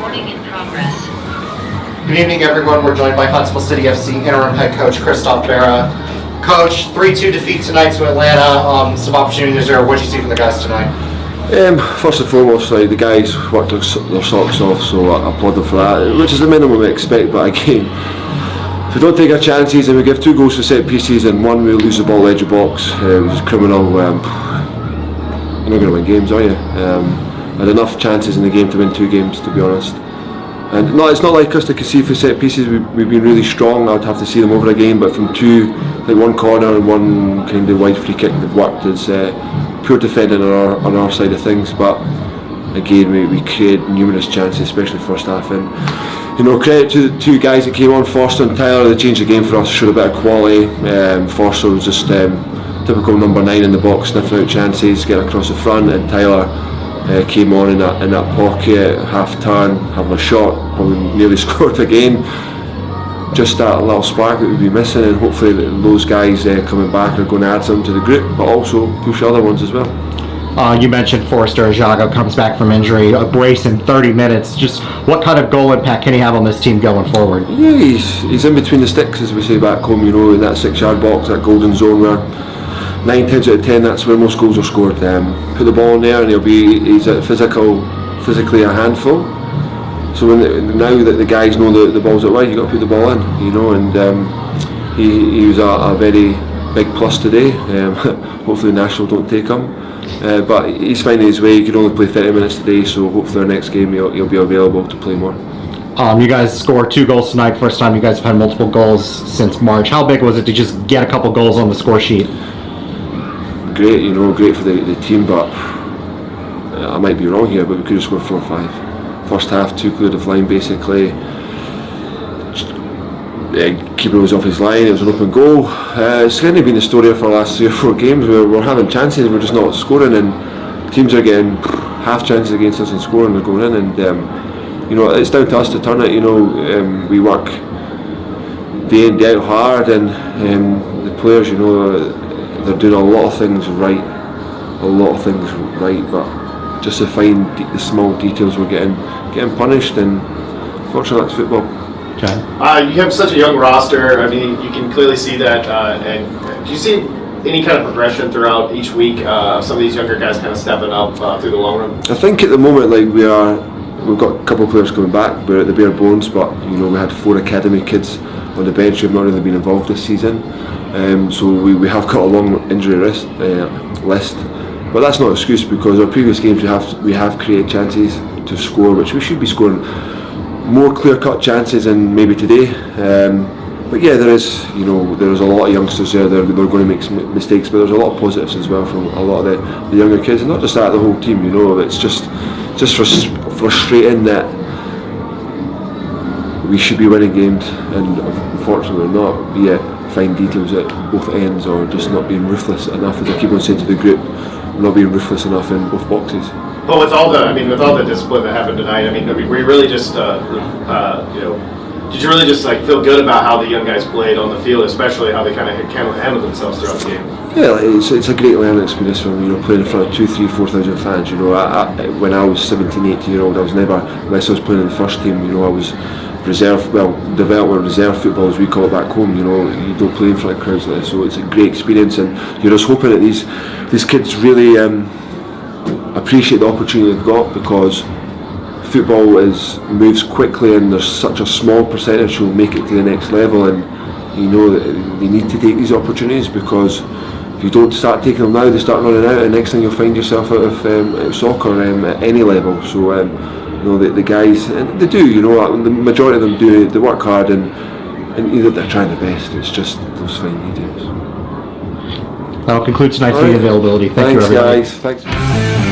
Recording in progress. Good evening, everyone. We're joined by Huntsville City FC interim head coach Christophe Berra. Coach, 3-2 defeat tonight to Atlanta. Some opportunities there. What did you see from the guys tonight? First and foremost, the guys worked their socks off, so I applaud them for that, which is the minimum we expect. But again, if we don't take our chances and we give 2 goals for set pieces and 1 we lose the ball edge of box, which is criminal, you're not going to win games, are you? Had enough chances in the game to win 2 games, to be honest. And no, it's not like us to concede for set pieces. We've been really strong. I'd have to see them over again, but from 2, like 1 corner and 1 kind of wide free kick, they've worked. It's pure defending on our side of things. But again, we created numerous chances, especially first half. And credit to the 2 guys that came on, Forster and Tyler. They changed the game for us, showed a bit of quality. Forster was just typical number 9 in the box, sniffing out chances, getting across the front, and Tyler came on in that pocket, half turn, having a shot, probably nearly scored again. Just that little spark that we'd be missing, and hopefully those guys coming back are going to add something to the group, but also push other ones as well. You mentioned Forster. Jago comes back from injury, a brace in 30 minutes. Just what kind of goal impact can he have on this team going forward? Yeah, he's in between the sticks, as we say back home, in that 6-yard box, that golden zone where 9 times out of 10 that's where most goals are scored. Put the ball in there and he's physically a handful. So now that the guys know the ball's out wide, you've got to put the ball in, and he was a very big plus today. Hopefully Nashville don't take him. But he's finding his way. He can only play 30 minutes today, so hopefully our next game he'll be available to play more. You guys scored 2 goals tonight. First time you guys have had multiple goals since March. How big was it to just get a couple goals on the score sheet? Great, great for the team, but I might be wrong here, but we could have scored 4 or 5. First half, 2 cleared of line basically. Keeper was off his line, it was an open goal. It's kind of been the story for the last 3 or 4 games where we're having chances and we're just not scoring, and teams are getting half chances against us and scoring, they're going in, and it's down to us to turn it. We work day in, day out hard, and the players, they're doing a lot of things right, but just to find the small details we're getting punished, and unfortunately that's football. Okay. You have such a young roster. I mean, you can clearly see that. And do you see any kind of progression throughout each week? Some of these younger guys kind of stepping up through the long run. I think at the moment, we've got a couple of players coming back. We're at the bare bones, but we had 4 academy kids on the bench who've not really been involved this season. So we have got a long injury list, but that's not an excuse, because our previous games we have created chances to score, which we should be scoring more clear-cut chances than maybe today. But yeah, there's a lot of youngsters there. They're going to make some mistakes, but there's a lot of positives as well from a lot of the younger kids, and not just that, the whole team. It's just frustrating that we should be winning games, and unfortunately we're not. Be it fine details at both ends, or just not being ruthless enough, as I keep on saying to the group, we're not being ruthless enough in both boxes. But with all the discipline that happened tonight, were you really just did you really just feel good about how the young guys played on the field, especially how they kind of handled themselves throughout the game? Yeah, it's a great learning experience for me, playing in front of 2,000, 3,000, 4,000 fans. When I was 17, 18 year old, I was never, unless I was playing in the first team, I was development reserve football, as we call it back home. You don't play in front of crowds like this, so it's a great experience, and you're just hoping that these kids really appreciate the opportunity they've got, because football moves quickly, and there's such a small percentage who will make it to the next level, and that they need to take these opportunities, because if you don't start taking them now, they start running out, and next thing you'll find yourself out of soccer at any level. So the guys, and they do, the majority of them do, they work hard, and they're trying their best. It's just those fine details. That'll conclude tonight's media availability. Thank you, everybody. Thanks, guys. Thanks.